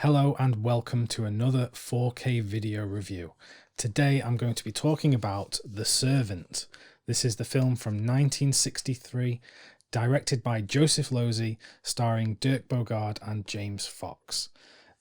Hello and welcome to another 4K video review. Today I'm going to be talking about The Servant. This is the film from 1963, directed by Joseph Losey, starring Dirk Bogarde and James Fox.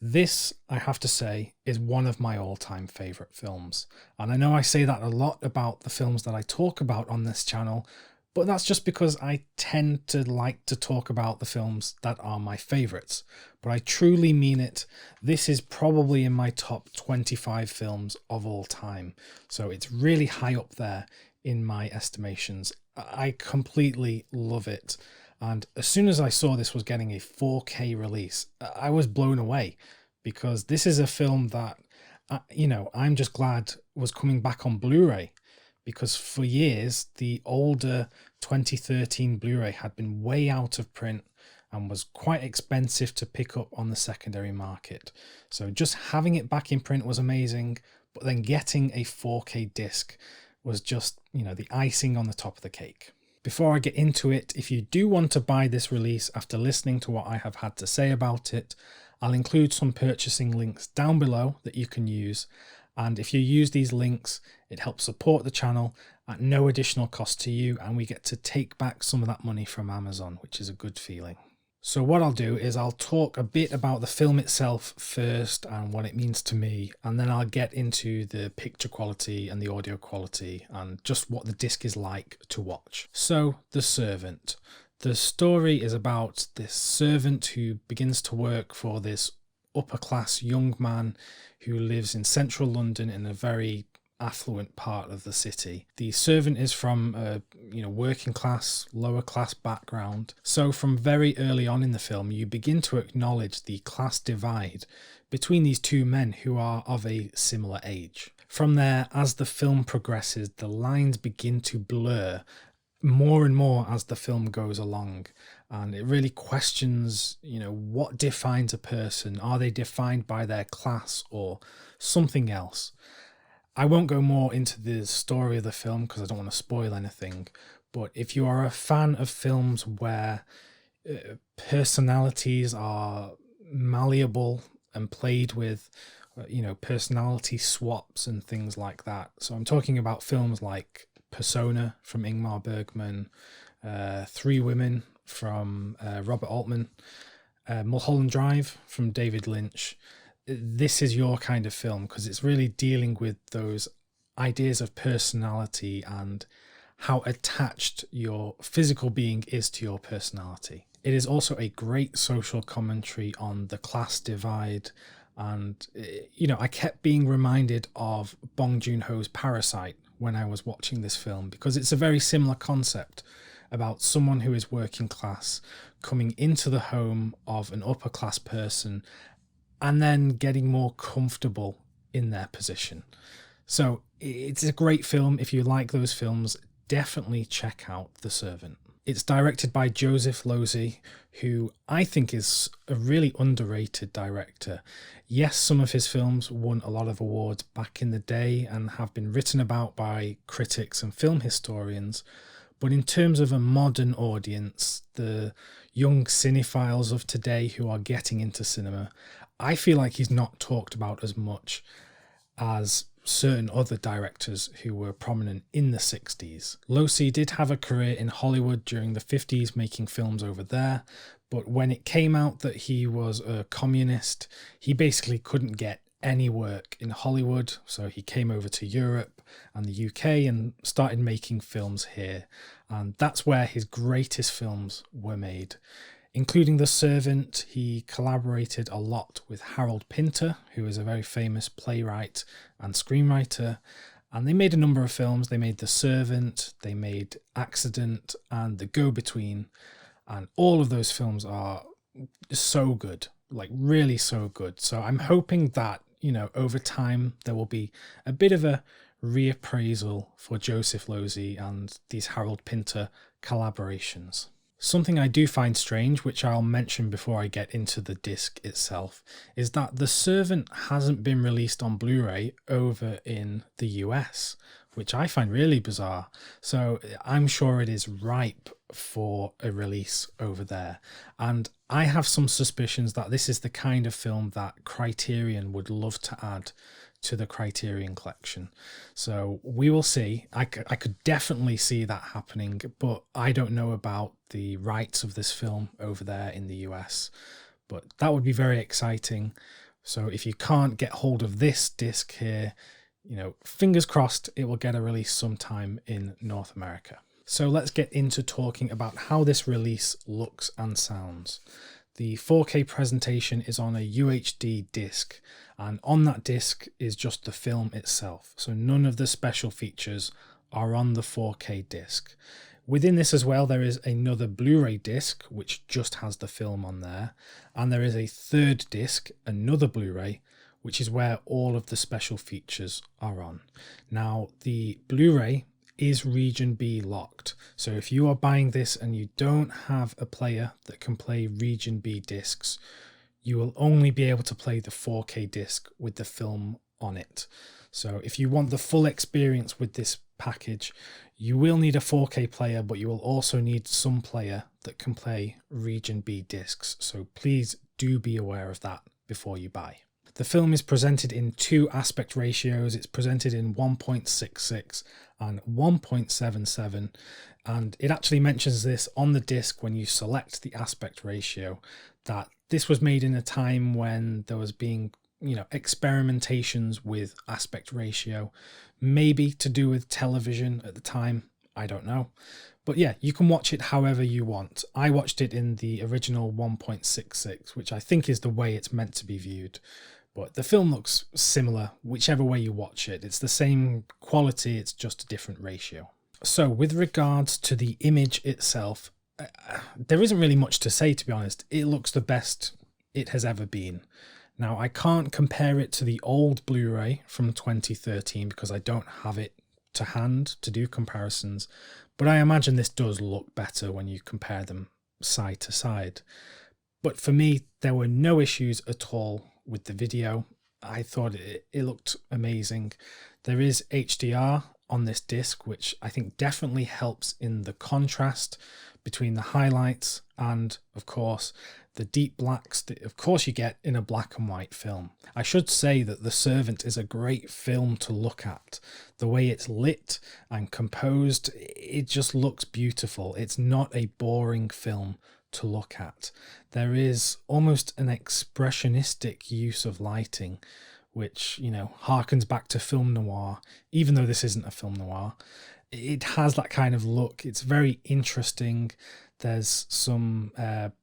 This, I have to say, is one of my all-time favourite films. And I know I say that a lot about the films that I talk about on this channel, but that's just because I tend to like to talk about the films that are my favourites. But I truly mean it. This is probably in my top 25 films of all time. So it's really high up there in my estimations. I completely love it. And as soon as I saw this was getting a 4K release, I was blown away, because this is a film that, I'm just glad was coming back on Blu-ray. Because for years, the older 2013 Blu-ray had been way out of print and was quite expensive to pick up on the secondary market. So just having it back in print was amazing, but then getting a 4K disc was just, the icing on the top of the cake. Before I get into it, if you do want to buy this release after listening to what I have had to say about it, I'll include some purchasing links down below that you can use. And if you use these links, it helps support the channel at no additional cost to you, and we get to take back some of that money from Amazon, which is a good feeling. So what I'll do is I'll talk a bit about the film itself first and what it means to me, and then I'll get into the picture quality and the audio quality and just what the disc is like to watch. So, The Servant. The story is about this servant who begins to work for this upper class young man who lives in central London in a very affluent part of the city. The servant is from a working class, lower class background. So from very early on in the film, you begin to acknowledge the class divide between these two men who are of a similar age. From there, as the film progresses, the lines begin to blur more and more as the film goes along, and it really questions what defines a person. Are they defined by their class or something else? I won't go more into the story of the film because I don't want to spoil anything, but if you are a fan of films where personalities are malleable and played with personality swaps and things like that, so I'm talking about films like Persona from Ingmar Bergman, Three Women from Robert Altman, Mulholland Drive from David Lynch. This is your kind of film because it's really dealing with those ideas of personality and how attached your physical being is to your personality. It is also a great social commentary on the class divide, and I kept being reminded of Bong Joon-ho's Parasite when I was watching this film, because it's a very similar concept about someone who is working class coming into the home of an upper class person and then getting more comfortable in their position. So it's a great film. If you like those films, definitely check out The Servant. It's directed by Joseph Losey, who I think is a really underrated director. Yes, some of his films won a lot of awards back in the day and have been written about by critics and film historians, but in terms of a modern audience, the young cinephiles of today who are getting into cinema, I feel like he's not talked about as much as certain other directors who were prominent in the 60s. Losey did have a career in Hollywood during the 50s making films over there, but when it came out that he was a communist, he basically couldn't get any work in Hollywood, so he came over to Europe and the UK and started making films here, and that's where his greatest films were made. Including The Servant, he collaborated a lot with Harold Pinter, who is a very famous playwright and screenwriter, and they made a number of films. They made The Servant, they made Accident, and The Go-Between, and all of those films are so good, like really so good. So I'm hoping that, over time there will be a bit of a reappraisal for Joseph Losey and these Harold Pinter collaborations. Something I do find strange, which I'll mention before I get into the disc itself, is that The Servant hasn't been released on Blu-ray over in the US, which I find really bizarre. So I'm sure it is ripe for a release over there. And I have some suspicions that this is the kind of film that Criterion would love to add to the Criterion collection. So we will see. I could definitely see that happening, but I don't know about the rights of this film over there in the US. But that would be very exciting. So if you can't get hold of this disc here, you know, fingers crossed it will get a release sometime in North America. So let's get into talking about how this release looks and sounds. The 4K presentation is on a UHD disc, and on that disc is just the film itself. So none of the special features are on the 4K disc. Within this as well, there is another Blu-ray disc, which just has the film on there. And there is a third disc, another Blu-ray, which is where all of the special features are on. Now, the Blu-ray is Region B locked. So if you are buying this and you don't have a player that can play Region B discs, you will only be able to play the 4K disc with the film on it. So if you want the full experience with this package, you will need a 4K player, but you will also need some player that can play Region B discs. So please do be aware of that before you buy. The film is presented in two aspect ratios. It's presented in 1.66 and 1.77, and it actually mentions this on the disc when you select the aspect ratio, that this was made in a time when there was being, you know, experimentations with aspect ratio, maybe to do with television at the time, I don't know. But yeah, you can watch it however you want. I watched it in the original 1.66, which I think is the way it's meant to be viewed. But the film looks similar, whichever way you watch it. It's the same quality, it's just a different ratio. So with regards to the image itself, there isn't really much to say, to be honest. It looks the best it has ever been. Now, I can't compare it to the old Blu-ray from 2013 because I don't have it to hand to do comparisons, but I imagine this does look better when you compare them side to side. But for me, there were no issues at all with the video. I thought it looked amazing. There is HDR on this disc, which I think definitely helps in the contrast between the highlights and, of course, the deep blacks that, of course, you get in a black and white film. I should say that The Servant is a great film to look at. The way it's lit and composed, it just looks beautiful. It's not a boring film to look at. There is almost an expressionistic use of lighting, which, you know, harkens back to film noir, even though this isn't a film noir. It has that kind of look. It's very interesting. There's some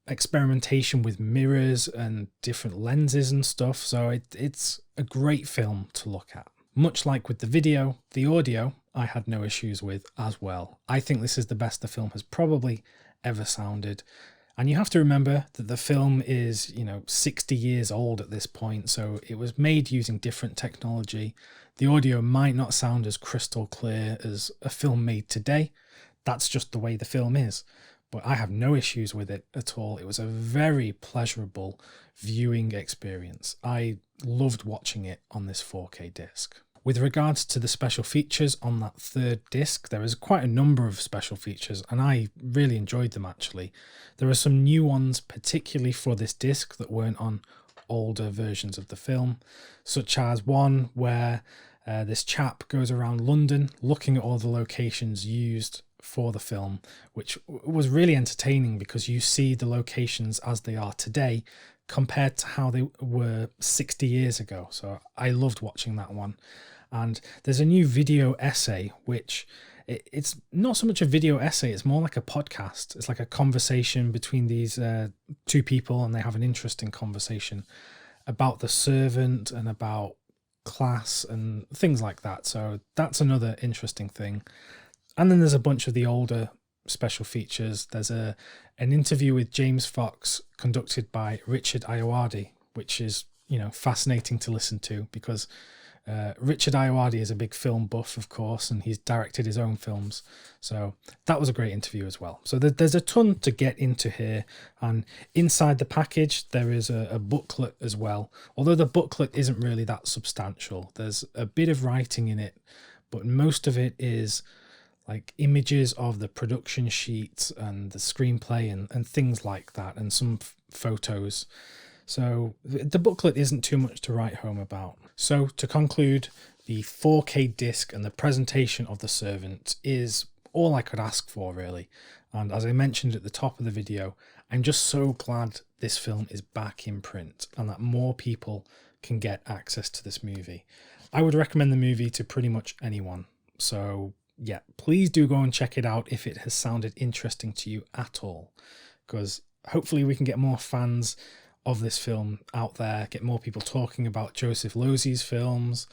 experimentation with mirrors and different lenses and stuff, so it's a great film to look at. Much like with the video, the audio I had no issues with as well. I think this is the best the film has probably ever sounded. And you have to remember that the film is, you know, 60 years old at this point, so it was made using different technology. The audio might not sound as crystal clear as a film made today. That's just the way the film is. But I have no issues with it at all. It was a very pleasurable viewing experience. I loved watching it on this 4K disc. With regards to the special features on that third disc, there is quite a number of special features, and I really enjoyed them actually. There are some new ones, particularly for this disc, that weren't on older versions of the film, such as one where this chap goes around London looking at all the locations used for the film, which was really entertaining because you see the locations as they are today compared to how they were 60 years ago. So I loved watching that one. And there's a new video essay, which it's not so much a video essay, it's more like a podcast. It's like a conversation between these two people, and they have an interesting conversation about The Servant and about class and things like that. So that's another interesting thing. And then there's a bunch of the older special features. There's an interview with James Fox conducted by Richard Ayoade, which is, you know, fascinating to listen to because Richard Ayoade is a big film buff, of course, and he's directed his own films. So that was a great interview as well. So there's a ton to get into here. And inside the package, there is a booklet as well. Although the booklet isn't really that substantial. There's a bit of writing in it, but most of it is like images of the production sheet and the screenplay and things like that, and some photos. So the booklet isn't too much to write home about. So to conclude, the 4K disc and the presentation of The Servant is all I could ask for, really. And as I mentioned at the top of the video, I'm just so glad this film is back in print and that more people can get access to this movie. I would recommend the movie to pretty much anyone. So yeah, please do go and check it out if it has sounded interesting to you at all, because hopefully we can get more fans of this film out there, get more people talking about Joseph Losey's films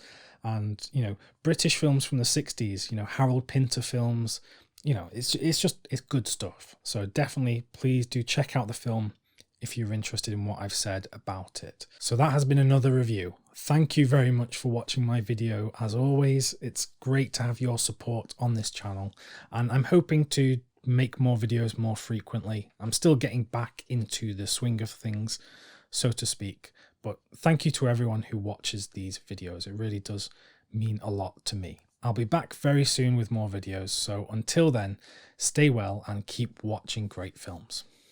and, you know, British films from the 60s, you know, Harold Pinter films. You know, it's good stuff. So definitely please do check out the film if you're interested in what I've said about it. So that has been another review. Thank you very much for watching my video. As always, it's great to have your support on this channel, and I'm hoping to make more videos more frequently. I'm still getting back into the swing of things, so to speak, but thank you to everyone who watches these videos. It really does mean a lot to me. I'll be back very soon with more videos, so until then, stay well and keep watching great films.